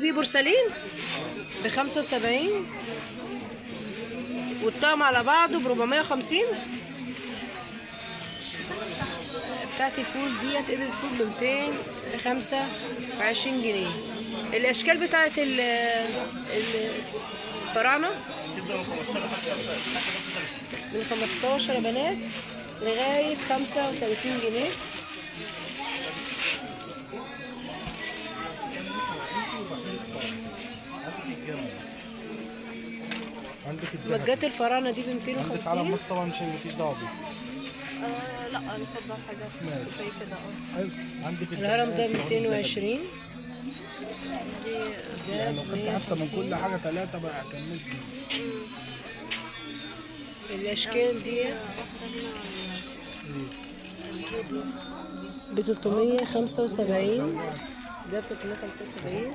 دي بورسلين ب75، والطقم على بعضه ب450. بتاعت الفول ديت قدر الفول ب225 جنيه. الاشكال بتاعت الفراعنه من 15 يا بنات لغايه 35 جنيه. مجات الفراعنه دي ب 250. على مصر طبعا مفيش دعوه بيه. لا نفضل حاجات زي كده. حلو. عندك الهرم ده 220. يعني لو خدت حتى من كل حاجه 3 بقى كملت. الاشكال دي ب 375. ده ب 375.